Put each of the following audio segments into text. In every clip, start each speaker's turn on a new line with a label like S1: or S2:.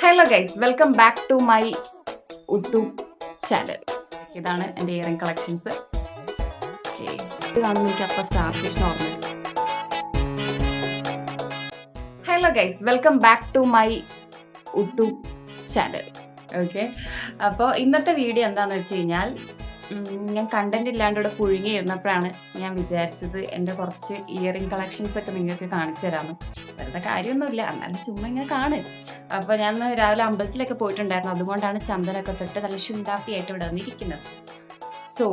S1: Hello guys, welcome back to my YouTube channel. ഇതാണ് എൻ്റെ earring collections. ഇത് കാണുമ്പോൾ എനിക്ക് അപ്പം സ്റ്റാർ ഫിഷ് ഓർമ്മ. Hello guys, welcome back to my YouTube channel. Okay, അപ്പോൾ ഇന്നത്തെ വീഡിയോ എന്താണെന്ന് വെച്ച് കഴിഞ്ഞാൽ ഞാൻ കണ്ടന്റ് ഇല്ലാണ്ട് ഇവിടെ പുഴുങ്ങിയിരുന്നപ്പോഴാണ് ഞാൻ വിചാരിച്ചത് എൻ്റെ കുറച്ച് ഇയറിംഗ് കളക്ഷൻസ് ഒക്കെ നിങ്ങൾക്ക് കാണിച്ചു തരാമെന്ന്. വെറുതെ കാര്യമൊന്നുമില്ല, എന്നാലും ചുമ്മാ ഇങ്ങനെ കാണ്. അപ്പോൾ ഞാൻ രാവിലെ അമ്പലത്തിലൊക്കെ പോയിട്ടുണ്ടായിരുന്നു, അതുകൊണ്ടാണ് ചന്ദനൊക്കെ തൊട്ട് നല്ല ശുണ്ടാപ്പി ആയിട്ട് ഇവിടെ വന്നിരിക്കുന്നത്. So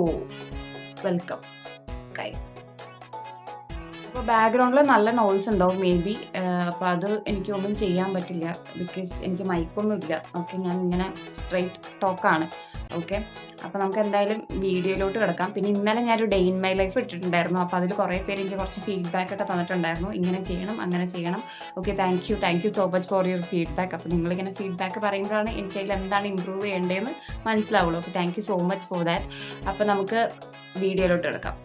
S1: welcome guys. അപ്പോൾ ബാക്ക്ഗ്രൗണ്ടിൽ നല്ല നോയ്സ് ഉണ്ടാവും മേ ബി. അപ്പോൾ അത് എനിക്ക് ഒന്നും ചെയ്യാൻ പറ്റില്ല, ബിക്കോസ് എനിക്ക് മൈക്കൊന്നും ഇല്ല. ഓക്കെ, ഞാൻ ഇങ്ങനെ സ്ട്രെയിറ്റ് ടോക്കാണ്. ഓക്കെ, അപ്പോൾ നമുക്ക് എന്തായാലും വീഡിയോയിലോട്ട് കിടക്കാം. പിന്നെ ഇന്നലെ ഞാനൊരു ഡേ ഇൻ മൈ ലൈഫ് ഇട്ടിട്ടുണ്ടായിരുന്നു. അപ്പോൾ അതിൽ കുറേ പേര് എനിക്ക് കുറച്ച് ഫീഡ്ബാക്ക് ഒക്കെ തന്നിട്ടുണ്ടായിരുന്നു, ഇങ്ങനെ ചെയ്യണം അങ്ങനെ ചെയ്യണം. Okay, thank you so much for your feedback. അപ്പോൾ നിങ്ങളിങ്ങനെ ഫീഡ്ബാക്ക് പറയുമ്പോഴാണ് എനിക്ക് അതിൽ എന്താണ് ഇമ്പ്രൂവ് ചെയ്യേണ്ടതെന്ന് മനസ്സിലാവുള്ളൂ. അപ്പോൾ thank you so much for that. അപ്പോൾ നമുക്ക് വീഡിയോയിലോട്ട് കിടക്കാം.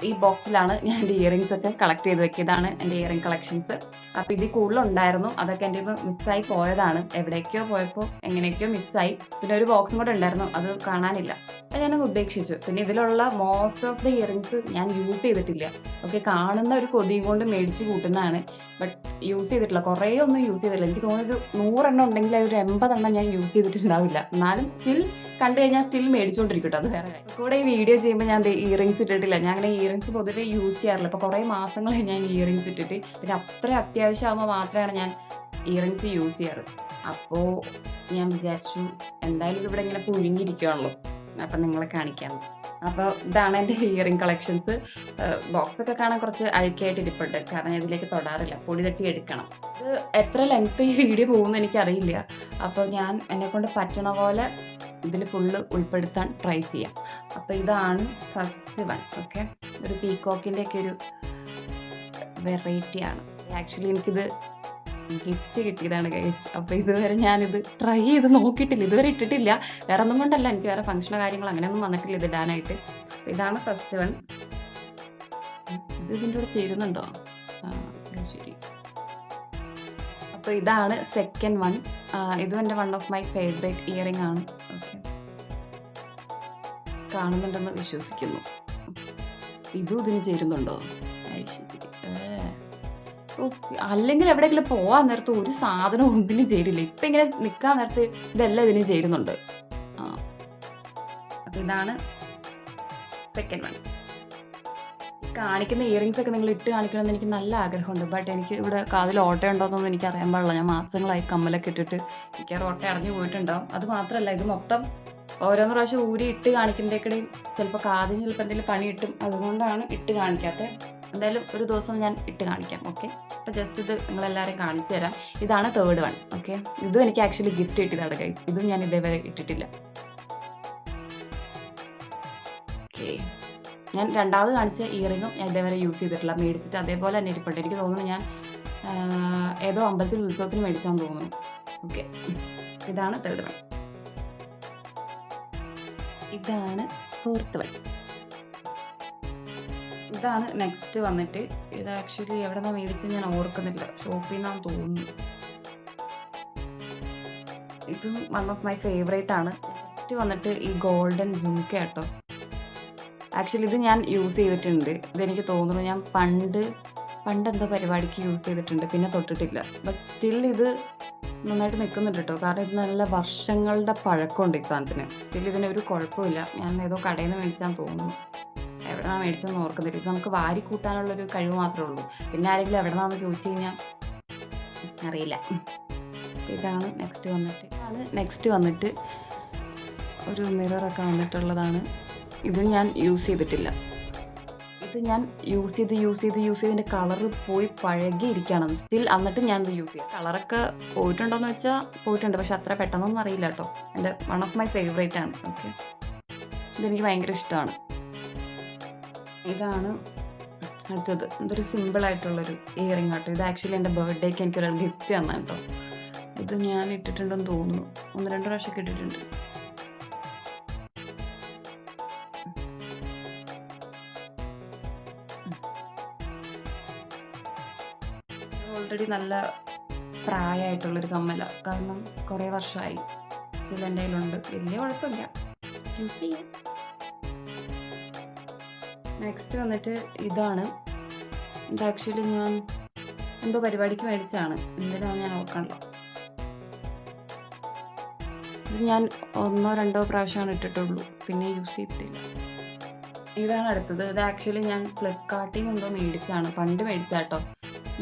S1: ഈ ബോക്സിലാണ് ഞാൻ എൻ്റെ ഇയറിങ്സ് ഒക്കെ കളക്ട് ചെയ്ത് വെക്കിയതാണ് എൻ്റെ ഇയറിംഗ് കളക്ഷൻസ്. അപ്പോൾ ഇതിൽ കൂടുതലുണ്ടായിരുന്നു, അതൊക്കെ എൻ്റെ മിസ്സായി പോയതാണ്. എവിടേക്കോ പോയപ്പോൾ എങ്ങനെയൊക്കെയോ മിസ്സായി. പിന്നെ ഒരു ബോക്സും കൂടെ ഉണ്ടായിരുന്നു, അത് കാണാനില്ല, അത് ഞാനങ്ങ് ഉപേക്ഷിച്ചു. പിന്നെ ഇതിലുള്ള മോസ്റ്റ് ഓഫ് ദ ഇയറിങ്സ് ഞാൻ യൂസ് ചെയ്തിട്ടില്ല. ഓക്കെ, കാണുന്ന ഒരു കൊതിയും കൊണ്ട് മേടിച്ച് കൂട്ടുന്നതാണ്, ബട്ട് യൂസ് ചെയ്തിട്ടില്ല. കുറേ ഒന്നും യൂസ് ചെയ്തിട്ടില്ല. എനിക്ക് തോന്നുന്നൊരു 100 എണ്ണം ഉണ്ടെങ്കിൽ അതൊരു 80 എണ്ണം ഞാൻ യൂസ് ചെയ്തിട്ടുണ്ടാവില്ല. എന്നാലും സ്റ്റിൽ കണ്ടു കഴിഞ്ഞാൽ സ്റ്റിൽ മേടിച്ചുകൊണ്ടിരിക്കും കേട്ടോ, അത് വേറെ കാര്യം. കൂടെ ഈ വീഡിയോ ചെയ്യുമ്പോൾ ഞാൻ ഇയറിങ്സ് ഇട്ടിട്ടില്ല. ഞാൻ അങ്ങനെ ഇയറിങ്സ് പൊതുവെ യൂസ് ചെയ്യാറില്ല. അപ്പോൾ കുറേ മാസങ്ങളായി ഞാൻ ഇയറിങ്സ് ഇട്ടിട്ട്. പിന്നെ അത്ര അത്യാവശ്യമാകുമ്പോൾ മാത്രമാണ് ഞാൻ ഇയറിങ്സ് യൂസ് ചെയ്യാറ്. അപ്പോൾ ഞാൻ വിചാരിച്ചു എന്തായാലും ഇവിടെ ഇങ്ങനെ പുഴുങ്ങിയിരിക്കുകയാണല്ലോ, അപ്പം നിങ്ങളെ കാണിക്കാം. അപ്പോൾ ഇതാണ് എൻ്റെ ഇയറിംഗ് കളക്ഷൻസ്. ബോക്സൊക്കെ കാണാൻ കുറച്ച് അഴുക്കായിട്ട് ഇരിപ്പുണ്ട്, കാരണം ഞാൻ ഇതിലേക്ക് തൊടാറില്ല, പൊടി തട്ടി എടുക്കണം. ഇത് എത്ര ലെങ്ത് ഈ വീഡിയോ പോകുമെന്ന് എനിക്കറിയില്ല. അപ്പോൾ ഞാൻ എന്നെക്കൊണ്ട് പറ്റണ പോലെ ഇതിൽ ഫുള്ള് ഉൾപ്പെടുത്താൻ ട്രൈ ചെയ്യാം. അപ്പോൾ ഇതാണ് ഫസ്റ്റ് വൺ. ഓക്കെ, ഒരു പീകോക്കിൻ്റെ ഒക്കെ ഒരു വെറൈറ്റിയാണ്. ആക്ച്വലി എനിക്കിത് ഗിഫ്റ്റ് കിട്ടിയതാണ് ഗൈസ്. അപ്പോൾ ഇതുവരെ ഞാനിത് ട്രൈ ചെയ്ത് നോക്കിയിട്ടില്ല, ഇതുവരെ ഇട്ടിട്ടില്ല. വേറെ ഒന്നും കൊണ്ടല്ല, എനിക്ക് വേറെ ഫംഗ്ഷനോ കാര്യങ്ങളോ അങ്ങനെയൊന്നും വന്നിട്ടില്ല ഇത് ഇടാനായിട്ട്. ഇതാണ് ഫസ്റ്റ് വൺ. ഇത് ഇതിൻ്റെ കൂടെ ചേരുന്നുണ്ടോ? ശരി. അപ്പോൾ ഇതാണ് സെക്കൻഡ് വൺ. ഇതും എൻ്റെ one of my favourite earring ആണ്. ഓക്കെ, കാണുന്നുണ്ടെന്ന് വിശ്വസിക്കുന്നു. ഇതും ഇതിന് ചേരുന്നുണ്ടോ? ശരി. അല്ലെങ്കിൽ എവിടെയെങ്കിലും പോവാൻ നേരത്ത് ഒരു സാധനം ഒന്നിനും ചേരില്ല. ഇപ്പം ഇങ്ങനെ നിൽക്കാൻ നേരത്ത് ഇതെല്ലാം ഇതിന് ചേരുന്നുണ്ട്. അപ്പം ഇതാണ് സെക്കൻഡ് വൺ. കാണിക്കുന്ന ഇയറിങ്സ് ഒക്കെ നിങ്ങൾ ഇട്ട് കാണിക്കണമെന്ന് എനിക്ക് നല്ല ആഗ്രഹമുണ്ട്. ബട്ട് എനിക്ക് ഇവിടെ കാതിൽ ഓട്ട ഉണ്ടോയെന്നൊന്നും എനിക്ക് അറിയാൻ പാടില്ല. ഞാൻ മാസങ്ങളായി കമ്മലൊക്കെ ഇട്ടിട്ട് എനിക്ക് ഓട്ട അടഞ്ഞു പോയിട്ടുണ്ടാവും. അത് മാത്രമല്ല, ഇത് മൊത്തം ഓരോന്ന് പ്രാവശ്യം ഊരി ഇട്ട് കാണിക്കുന്നതിൻ്റെക്കിടെയും ചിലപ്പോൾ കാതിന് ചിലപ്പോൾ എന്തെങ്കിലും പണി കിട്ടും, അതുകൊണ്ടാണ് ഇട്ട് കാണിക്കാത്തത്. എന്തായാലും ഒരു ദിവസം ഞാൻ ഇട്ട് കാണിക്കാം. ഓക്കെ, അപ്പോൾ ജസ്റ്റ് ഇത് നിങ്ങളെല്ലാവരും കാണിച്ചു തരാം. ഇതാണ് തേർഡ് വൺ. ഓക്കെ, ഇതും എനിക്ക് ആക്ച്വലി ഗിഫ്റ്റ് കിട്ടിയതാണ് ഗൈസ്. ഇതും ഞാൻ ഇതേവരെ ഇട്ടിട്ടില്ല. ഓക്കെ, ഞാൻ രണ്ടാമത് കാണിച്ച ഇയറിങ്ങും ഞാൻ ഇതേവരെ യൂസ് ചെയ്തിട്ടില്ല, മേടിച്ചിട്ട് അതേപോലെ തന്നെ ഇരിപ്പുണ്ട്. എനിക്ക് തോന്നുന്നു ഞാൻ ഏതോ അമ്പലത്തിൽ ഉത്സവത്തിന് മേടിക്കാൻ തോന്നുന്നു. ഓക്കെ, ഇതാണ് തേർഡ് വൺ. ഇതാണ് ഫോർത്ത് വൺ. ഇതാണ് നെക്സ്റ്റ് വന്നിട്ട്. ഇത് ആക്ച്വലി എവിടെ നിന്നാണ് മേടിച്ചത് ഞാൻ ഓർക്കുന്നില്ല, ഷോപ്പിൽ നിന്നാന്ന് തോന്നുന്നു. ഇതും വൺ ഓഫ് മൈ ഫേവറേറ്റ് ആണ്. നെക്സ്റ്റ് വന്നിട്ട് ഈ ഗോൾഡൻ ജുംക്ക കേട്ടോ. ആക്ച്വലി ഇത് ഞാൻ യൂസ് ചെയ്തിട്ടുണ്ട്. ഇതെനിക്ക് തോന്നുന്നു ഞാൻ പണ്ട് എന്തോ പരിപാടിക്ക് യൂസ് ചെയ്തിട്ടുണ്ട്, പിന്നെ തൊട്ടിട്ടില്ല. ബട്ട് സ്റ്റിൽ ഇത് നന്നായിട്ട് നിൽക്കുന്നുണ്ട് കേട്ടോ, കാരണം ഇത് നല്ല വർഷങ്ങളുടെ പഴക്കമുണ്ട് ഈ സാധനത്തിന്. സ്റ്റിൽ ഇതിന് ഒരു കുഴപ്പമില്ല. ഞാൻ ഏതോ കടയിൽ നിന്ന് മേടിക്കാൻ തോന്നുന്നു, എവിടെ നിന്നാണ് മേടിച്ചതെന്ന് ഓർക്കുന്നില്ല. ഇത് നമുക്ക് വാരി കൂട്ടാനുള്ളൊരു കഴിവ് മാത്രമേ ഉള്ളൂ. പിന്നെ ആരെങ്കിലും എവിടെ നിന്നാന്ന് ചോദിച്ചു കഴിഞ്ഞാൽ അറിയില്ല. ഇതാണ് നെക്സ്റ്റ് വന്നിട്ട് ഒരു മിററൊക്കെ വന്നിട്ടുള്ളതാണ്. ഇത് ഞാൻ യൂസ് ചെയ്തിട്ടില്ല. ഇത് ഞാൻ യൂസ് ചെയ്ത് ഇതിൻ്റെ കളറ് പോയി പഴകിയിരിക്കുകയാണ് സ്റ്റിൽ. എന്നിട്ട് ഞാൻ ഇത് യൂസ് ചെയ്യാം. കളറൊക്കെ പോയിട്ടുണ്ടോയെന്ന് വെച്ചാൽ പോയിട്ടുണ്ട്, പക്ഷെ അത്ര പെട്ടെന്നൊന്നും അറിയില്ല കേട്ടോ. എൻ്റെ വൺ ഓഫ് മൈ ഫേവറേറ്റ് ആണ്. ഓക്കെ, ഇതെനിക്ക് ഭയങ്കര ഇഷ്ടമാണ്. ഇതാണ് അടുത്തത്. ഇതൊരു സിമ്പിളായിട്ടുള്ളൊരു ഇയറിംഗ് കേട്ടോ. ഇത് ആക്ച്വലി എൻ്റെ ബർത്ത്ഡേക്ക് എനിക്കൊരാൾ ഗിഫ്റ്റ് തന്നാണ് കേട്ടോ. ഇത് ഞാൻ ഇട്ടിട്ടുണ്ടെന്ന് തോന്നുന്നു, 1-2 പ്രാവശ്യമൊക്കെ ഇട്ടിട്ടുണ്ട്. ഓൾറെഡി നല്ല പ്രായമായിട്ടുള്ളൊരു കമ്മല. കാരണം കുറേ വർഷമായി ഇതിൽ എൻ്റെ കയ്യിലുണ്ട്. വലിയ കുഴപ്പമില്ല, യൂസ് ചെയ്യാം. നെക്സ്റ്റ് വന്നിട്ട് ഇതാണ്. ഇത് ആക്ച്വലി ഞാൻ എന്തോ പരിപാടിക്ക് മേടിച്ചതാണ്. എന്തിനാണെന്ന് ഞാൻ ഓർക്കണല്ലോ. ഇത് ഞാൻ 1-2 പ്രാവശ്യമാണ് ഇട്ടിട്ടുള്ളൂ, പിന്നെ യൂസ് ചെയ്തിട്ടില്ല. ഇതാണ് അടുത്തത്. ഇത് ആക്ച്വലി ഞാൻ ഫ്ലിപ്കാർട്ടിൽ നിന്ന് എന്തോ മേടിച്ചതാണ്, പണ്ട് മേടിച്ചാട്ടോ.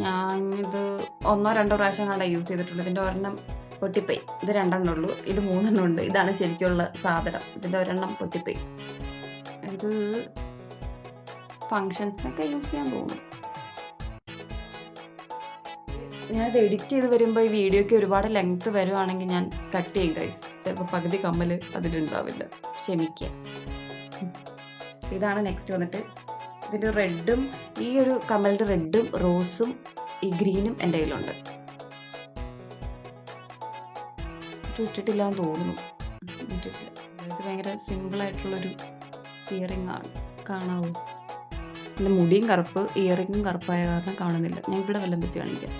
S1: ഞാനിത് 1-2 പ്രാവശ്യം കണ്ടാ യൂസ് ചെയ്തിട്ടുള്ളൂ. ഇതിൻ്റെ ഒരെണ്ണം പൊട്ടിപ്പോയി. ഇത് 2 ഉള്ളൂ, ഇത് 3 ഉണ്ട്. ഇതാണ് ശരിക്കുള്ള സാധനം. ഇതിൻ്റെ ഒരെണ്ണം പൊട്ടിപ്പോയി. ഇത് ഫങ്ഷൻസിനൊക്കെ യൂസ് ചെയ്യാൻ തോന്നും. ഞാനത് എഡിറ്റ് ചെയ്ത് വരുമ്പോൾ ഈ വീഡിയോയ്ക്ക് ഒരുപാട് ലെങ്ത് വരുവാണെങ്കിൽ ഞാൻ കട്ട് ചെയ്യും ഗൈസ്. ചിലപ്പോൾ പകുതി കമ്മൽ അതിലുണ്ടാവില്ല, ക്ഷമിക്കുക. ഇതാണ് നെക്സ്റ്റ് വന്നിട്ട്. ഇതിൻ്റെ റെഡും, ഈ ഒരു കമ്മലിൻ്റെ റെഡും റോസും ഈ ഗ്രീനും എൻ്റെ കയ്യിലുണ്ട്. ഇത് ഇട്ടിട്ടില്ല എന്ന് തോന്നുന്നു, ഇട്ടിട്ടില്ല. ഇത് ഭയങ്കര സിമ്പിളായിട്ടുള്ളൊരു ഇയറിംഗ് ആണ്, കാണാവൂ. എൻ്റെ മുടിയും കറുപ്പ്, ഇയറിംഗും കറുപ്പായ കാരണം കാണുന്നില്ല. ഞാൻ ഇവിടെ വല്ലം വെച്ച് കാണിക്കാം.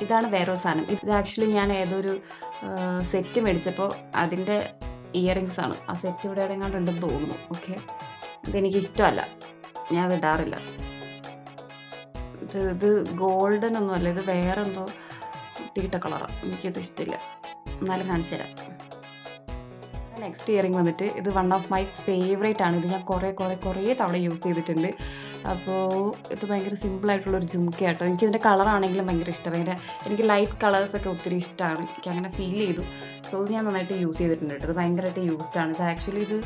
S1: ഇതാണ് വേറൊരു സാധനം. ഇത് ആക്ച്വലി ഞാൻ ഏതൊരു സെറ്റ് മേടിച്ചപ്പോൾ അതിൻ്റെ ഇയറിങ്സ് ആണ്. ആ സെറ്റ് ഇവിടെ എവിടെയെങ്ങാണ്ട് ഉണ്ടെന്ന് തോന്നുന്നു. ഓക്കെ, ഇതെനിക്ക് ഇഷ്ടമല്ല, ഞാൻ അത് ഇടാറില്ല. ഇത് ഗോൾഡൻ ഒന്നുമല്ല, ഇത് വേറെ എന്തോ തീട്ട കളറാണ്. എനിക്കത് ഇഷ്ടമില്ല, എന്നാലും കാണിച്ചു തരാം. നെക്സ്റ്റ് ഇയറിംഗ് വന്നിട്ട് ഇത് വൺ ഓഫ് മൈ ഫേവറേറ്റ് ആണ്. ഇത് ഞാൻ കുറേ തവണ യൂസ് ചെയ്തിട്ടുണ്ട്. അപ്പോൾ ഇത് ഭയങ്കര സിമ്പിളായിട്ടുള്ളൊരു ജുംക്കയാട്ടോ. എനിക്കിതിൻ്റെ കളറാണെങ്കിലും ഭയങ്കര ഇഷ്ടം. എനിക്ക് ലൈറ്റ് കളേഴ്സൊക്കെ ഒത്തിരി ഇഷ്ടമാണ്. എനിക്ക് അങ്ങനെ ഫീൽ ചെയ്തു. സോ ഇത് ഞാൻ നന്നായിട്ട് യൂസ് ചെയ്തിട്ടുണ്ട് കേട്ടോ. ഇത് ഭയങ്കരമായിട്ട് യൂസ്ഡ് ആണ്. ഇത് ആക്ച്വലി ഇത്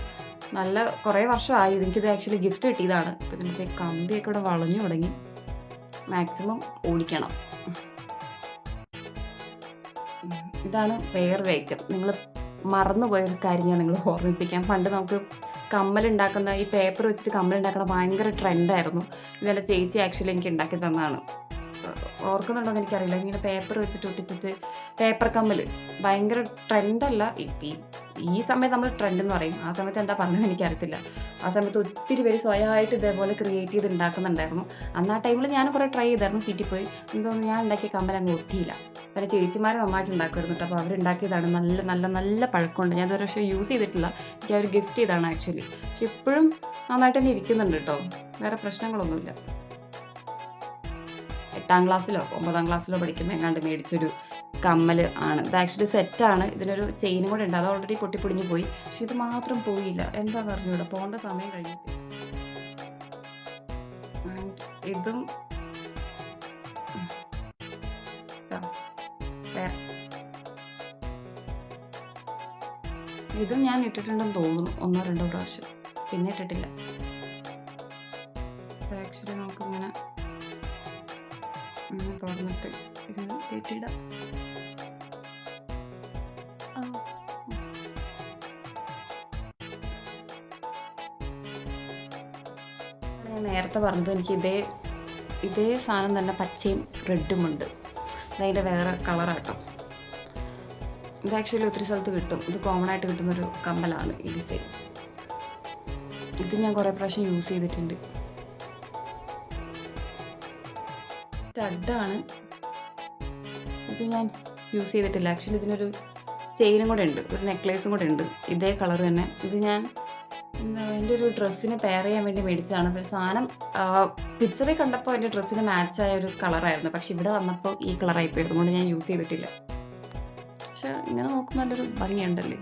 S1: നല്ല കുറേ വർഷമായി. എനിക്കിത് ആക്ച്വലി ഗിഫ്റ്റ് കിട്ടിയതാണ്. അപ്പോൾ ഇതിൻ്റെ കമ്പിയൊക്കെ ഇവിടെ വളഞ്ഞു തുടങ്ങി. മാക്സിമം ഓടിക്കണം. ഇതാണ് വേറൊരു ഐറ്റം. നിങ്ങൾ മറന്നുപോയൊരു കാര്യം ഞാൻ നിങ്ങൾ ഓർമ്മിപ്പിക്കാം. പണ്ട് നമുക്ക് കമ്മലുണ്ടാക്കുന്ന, ഈ പേപ്പർ വെച്ചിട്ട് കമ്മലുണ്ടാക്കുന്ന ഭയങ്കര ട്രെൻഡായിരുന്നു. ഇതെല്ലാം ചേച്ചി ആക്ച്വലി എനിക്ക് ഉണ്ടാക്കി തന്നതാണ്. ഓർക്കുന്നുണ്ടോയെന്ന് എനിക്കറിയില്ല. ഇങ്ങനെ പേപ്പർ വെച്ചിട്ട് ഒട്ടിച്ചിട്ട് പേപ്പർ കമ്മൽ ഭയങ്കര ട്രെൻഡല്ല. ഈ സമയത്ത് നമ്മൾ ട്രെൻഡ് എന്ന് പറയും. ആ സമയത്ത് എന്താ പറഞ്ഞതെന്ന് എനിക്കറിയത്തില്ല. ആ സമയത്ത് ഒത്തിരി പേര് സ്വയമായിട്ട് ഇതേപോലെ ക്രിയേറ്റ് ചെയ്ത് ഉണ്ടാക്കുന്നുണ്ടായിരുന്നു. അന്ന് ആ ടൈമിൽ ഞാൻ കുറേ ട്രൈ ചെയ്തായിരുന്നു. സീറ്റിൽ പോയി എന്തോന്ന് ഞാൻ ഉണ്ടാക്കിയ കമ്മൽ അങ്ങ് ഒട്ടിയില്ല. പല ചേച്ചിമാർ നന്നായിട്ട് ഉണ്ടാക്കുമായിരുന്നു കേട്ടോ. അപ്പോൾ അവരുണ്ടാക്കിയതാണ്. നല്ല പഴക്കമുണ്ട്. ഞാൻ ഇതുവരെ പക്ഷേ യൂസ് ചെയ്തിട്ടില്ല. എനിക്ക് അവർ ഗിഫ്റ്റ് ചെയ്താണ് ആക്ച്വലി. പക്ഷെ ഇപ്പോഴും നന്നായിട്ട് തന്നെ ഇരിക്കുന്നുണ്ട് കേട്ടോ. വേറെ പ്രശ്നങ്ങളൊന്നുമില്ല. 8ാം ക്ലാസ്സിലോ 9ാം ക്ലാസ്സിലോ പഠിക്കുമ്പോൾ എങ്ങാണ്ട് മേടിച്ചൊരു കമ്മൽ ആണ്. ഇത് ആക്ച്വലി സെറ്റാണ്. ഇതിനൊരു ചെയിനും കൂടെ ഉണ്ട്. അത് ഓൾറെഡി പൊട്ടിപ്പൊടിഞ്ഞ് പോയി. പക്ഷെ ഇത് മാത്രം പോയില്ല. എന്താ പറഞ്ഞൂടെ, പോകേണ്ട സമയം കഴിഞ്ഞു. ഇതും ഇതും ഞാൻ ഇട്ടിട്ടുണ്ടെന്ന് തോന്നുന്നു 1-2 പ്രാവശ്യം, പിന്നെ ഇട്ടിട്ടില്ല. ആക്ച്വലി നമുക്കിങ്ങനെ തുറന്നിട്ട് ഇങ്ങനെ കയറ്റിയിടാം. ഞാൻ നേരത്തെ പറഞ്ഞത് എനിക്ക് ഇതേ സാധനം തന്നെ പച്ചയും റെഡുമുണ്ട്. അതതിൻ്റെ വേറെ കളറാട്ടോ. ഇത് ആക്ച്വലി ഒത്തിരി സ്ഥലത്ത് കിട്ടും. ഇത് കോമൺ ആയിട്ട് കിട്ടുന്നൊരു കമ്മലാണ് ഈ ഡിസൈൻ. ഇത് ഞാൻ കുറേ പ്രാവശ്യം യൂസ് ചെയ്തിട്ടുണ്ട്. സ്റ്റഡാണ്. ഇത് ഞാൻ യൂസ് ചെയ്തിട്ടില്ല. ആക്ച്വലി ഇതിനൊരു ചെയിനും കൂടെ ഉണ്ട്, ഒരു നെക്ലേസും കൂടെ ഉണ്ട്, ഇതേ കളർ തന്നെ. ഇത് ഞാൻ എൻ്റെ ഒരു ഡ്രസ്സിന് പെയർ ചെയ്യാൻ വേണ്ടി മേടിച്ചതാണ്. പക്ഷേ സാധനം പിക്ചറിൽ കണ്ടപ്പോൾ എൻ്റെ ഡ്രസ്സിന് മാച്ചായ ഒരു കളറായിരുന്നു. പക്ഷെ ഇവിടെ വന്നപ്പോൾ ഈ കളറായിപ്പോയി. അതുകൊണ്ട് ഞാൻ യൂസ് ചെയ്തിട്ടില്ല. പക്ഷെ ഇങ്ങനെ നോക്കുമ്പോൾ നല്ലൊരു ഭംഗിയുണ്ടല്ലേ.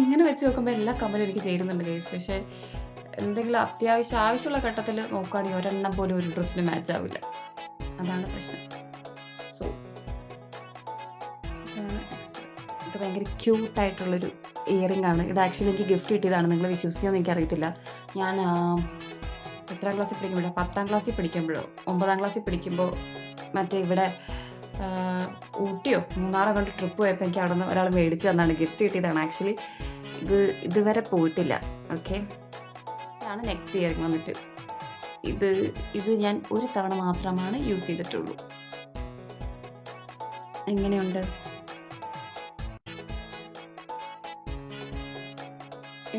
S1: ഇങ്ങനെ വെച്ച് നോക്കുമ്പോൾ എല്ലാ കമ്മലും എനിക്ക് ചേരുന്നുണ്ട് ഗൈസ്. പക്ഷേ എന്തെങ്കിലും ആവശ്യമുള്ള ഘട്ടത്തിൽ നോക്കുകയാണെങ്കിൽ ഒരെണ്ണം പോലും ഒരു ഡ്രസ്സിന് മാച്ച് ആവില്ല. അതാണ് പ്രശ്നം. സോ ഇത് ഭയങ്കര ക്യൂട്ടായിട്ടുള്ളൊരു ഇയറിംഗ് ആണ്. ഇത് ആക്ച്വലി എനിക്ക് ഗിഫ്റ്റ് കിട്ടിയതാണ്. നിങ്ങൾ വിശ്വസിക്കുമെന്ന് എനിക്കറിയത്തില്ല. ഞാൻ എത്രാം ക്ലാസ്സിൽ പഠിക്കുമ്പോഴോ 10ാം ക്ലാസ്സിൽ പഠിക്കുമ്പോഴോ 9ാം ക്ലാസ്സിൽ പഠിക്കുമ്പോൾ മറ്റേ ഇവിടെ ഊട്ടിയോ മൂന്നാറോ കൊണ്ട് ട്രിപ്പ് പോയപ്പോൾ എനിക്ക് അവിടെ നിന്ന് ഒരാൾ മേടിച്ച് തന്നാണ്, ഗിഫ്റ്റ് കിട്ടിയതാണ്. ആക്ച്വലി ഇതുവരെ പോയിട്ടില്ല. ഓക്കെ, ഇതാണ് നെക്സ്റ്റ് ഇയറിംഗ് വന്നിട്ട്. ഇത് ഞാൻ ഒരു തവണ മാത്രമാണ് യൂസ് ചെയ്തിട്ടുള്ളൂ. എങ്ങനെയുണ്ട്?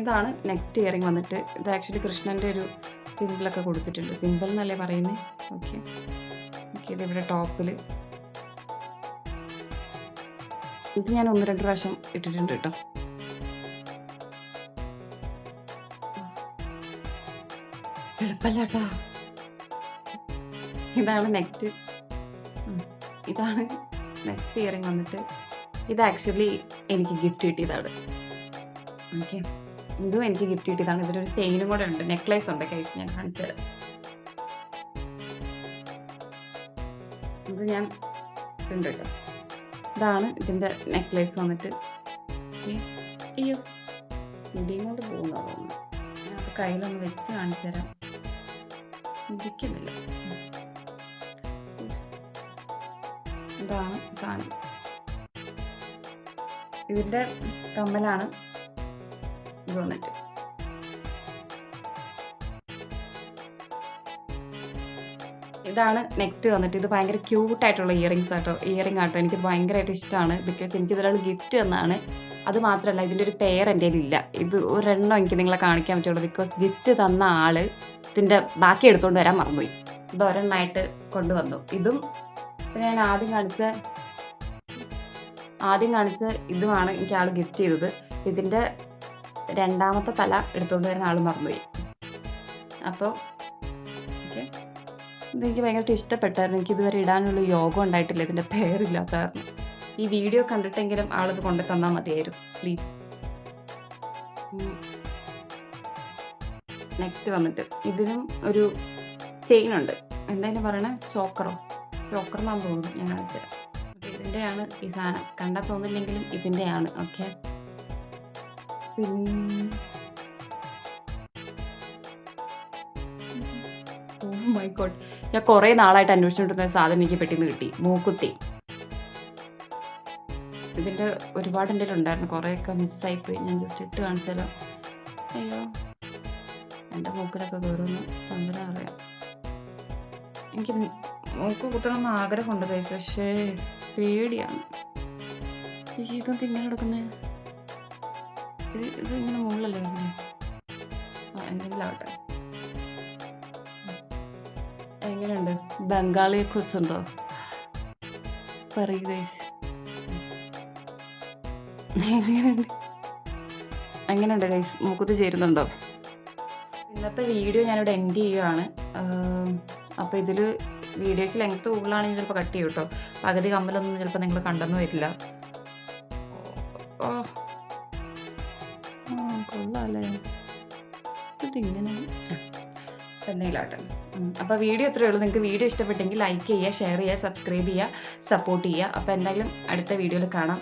S1: ഇതാണ് നെക്സ്റ്റ് ഇയറിംഗ് വന്നിട്ട്. ഇത് ആക്ച്വലി കൃഷ്ണൻ്റെ ഒരു സിമ്പിളൊക്കെ കൊടുത്തിട്ടുണ്ട്. സിമ്പിൾ എന്നല്ലേ പറയുന്നത്. ഓക്കെ ഓക്കെ, ഇത് ഇവിടെ ടോപ്പിൽ ഇത് ഞാൻ 1-2 പ്രാവശ്യം ഇട്ടിട്ടുണ്ട് കേട്ടോ. എളുപ്പല്ല കേട്ടോ. ഇതാണ് നെക്സ്റ്റ് ഇയറിംഗ് വന്നിട്ട്. ഇത് ആക്ച്വലി എനിക്ക് ഗിഫ്റ്റ് കിട്ടിയതാണ്. ഓക്കെ, ഇതും എനിക്ക് ഗിഫ്റ്റ് കിട്ടിയതാണ്. ഇതിലൊരു ചെയിനും കൂടെ ഉണ്ട്, നെക്ലേസ് ഉണ്ട് കൈസ്, ഞാൻ കാണിച്ചു തരാം. ഇത് ഞാൻ ഉണ്ട് കേട്ടോ. ഇതാണ് ഇതിൻ്റെ നെക്ലേസ് വന്നിട്ട്. അയ്യോ, മുടിയും കൊണ്ട് പോകുന്നതാണ് തോന്നുന്നു. ഞാൻ അത് കയ്യിലൊന്ന് വെച്ച് കാണിച്ചു തരാം. ഇരിക്കുന്നില്ല. ഇതാണ് സാധനം. ഇതിൻ്റെ കമ്മലാണ് ഇത് വന്നിട്ട്. ഇതാണ് നെക്സ്റ്റ് വന്നിട്ട്. ഇത് ഭയങ്കര ക്യൂട്ടായിട്ടുള്ള ഇയറിംഗ് ആട്ടോ. എനിക്ക് ഭയങ്കരമായിട്ട് ഇഷ്ടമാണ്. ബിക്കോസ് എനിക്ക് ഇതൊരാൾ ഗിഫ്റ്റ് തന്നാണ്. അത് മാത്രമല്ല, ഇതിൻ്റെ ഒരു പെയർ എൻ്റെ കയ്യിലില്ല. ഇത് ഒരെണ്ണം എനിക്ക് നിങ്ങളെ കാണിക്കാൻ പറ്റുള്ളൂ. ബിക്കോസ് ഗിഫ്റ്റ് തന്ന ആള് ഇതിൻ്റെ ബാക്കി എടുത്തുകൊണ്ട് വരാൻ മറന്നുപോയി. ഇത് ഒരെണ്ണമായിട്ട് കൊണ്ടുവന്നു. ഇതും ഞാൻ ആദ്യം കാണിച്ച ഇതുമാണ് എനിക്ക് ആൾ ഗിഫ്റ്റ് ചെയ്തത്. ഇതിൻ്റെ രണ്ടാമത്തെ തല എടുത്തുകൊണ്ട് വരാൻ ആൾ മറന്നുപോയി. അപ്പോൾ ഓക്കെ, ഇതെനിക്ക് ഭയങ്കരമായിട്ട് ഇഷ്ടപ്പെട്ടായിരുന്നു. എനിക്ക് ഇതുവരെ ഇടാനുള്ള യോഗം ഉണ്ടായിട്ടില്ല, ഇതിൻ്റെ പേരില്ലാത്ത കാരണം. ഈ വീഡിയോ കണ്ടിട്ടെങ്കിലും ആളിത് കൊണ്ടു തന്നാൽ മതിയായിരുന്നു പ്ലീസ്. നെക്സ്റ്റ് വന്നിട്ട് ഇതിനും ഒരു ചെയിൻ ഉണ്ട്. എന്തായാലും പറയണേ, ചോക്കറെന്നാന്ന് തോന്നുന്നു. ഞാൻ കാണിച്ചുതരാം. അപ്പോൾ ഇതിൻ്റെയാണ് ഈ സാധനം. കണ്ടാൽ തോന്നില്ലെങ്കിലും ഇതിൻ്റെയാണ്. ഓക്കെ, ഓ മൈ ഗോഡ്, ഞാൻ കുറേ നാളായിട്ട് അന്വേഷിച്ചുകൊണ്ടിരുന്ന സാധനം എനിക്ക് പെട്ടെന്ന് കിട്ടി. മൂക്കുത്തി. ഇതിൻ്റെ ഒരുപാട് എൻ്റെ ഉണ്ടായിരുന്നു, കുറേയൊക്കെ മിസ്സായിപ്പോയി. ഞാൻ ജസ്റ്റ് ഇട്ട് കാണിച്ചാലോ. അയ്യോ, എൻ്റെ മൂക്കിലൊക്കെ കയറുമെന്ന് തമ്പുരാൻ അറിയാം. എനിക്ക് മൂക്ക് കുത്തണമെന്ന് ആഗ്രഹമുണ്ട് കൈസ്, പക്ഷേ പേടിയാണ്. ഇതെന്ത് ഇങ്ങനെ കിടക്കുന്നത്? ഇത് ഇങ്ങനെ മുകളിലല്ലേ വരുന്നത്? എന്തെങ്കിലും ആവട്ടെ. എങ്ങനെയുണ്ട്? ബംഗാളിയെ കുറിച്ചുണ്ടോ പറയൂ ഗൈസ്. എങ്ങനെയുണ്ട് ഗൈസ്? മൂക്കുത്തി ചേരുന്നുണ്ടോ? ഇന്നത്തെ വീഡിയോ ഞാനിവിടെ എൻഡ് ചെയ്യുകയാണ്. അപ്പോൾ ഇതിൽ വീഡിയോയ്ക്ക് ലെങ്ത്ത് കൂടുതലാണെങ്കിൽ ചിലപ്പോൾ കട്ട് ചെയ്യും കേട്ടോ. പകുതി കമ്മലൊന്നും ചിലപ്പോൾ നിങ്ങൾ കണ്ടെന്ന് വരില്ല. കൊള്ളാല്ലേ ഇതിങ്ങനെ എന്തെങ്കിലും ആട്ടെ. അപ്പോൾ വീഡിയോ ഇത്രയേ ഉള്ളൂ. നിങ്ങൾക്ക് വീഡിയോ ഇഷ്ടപ്പെട്ടെങ്കിൽ ലൈക്ക് ചെയ്യുക, ഷെയർ ചെയ്യുക, സബ്സ്ക്രൈബ് ചെയ്യുക, സപ്പോർട്ട് ചെയ്യുക. അപ്പോൾ എന്തായാലും അടുത്ത വീഡിയോയിൽ കാണാം.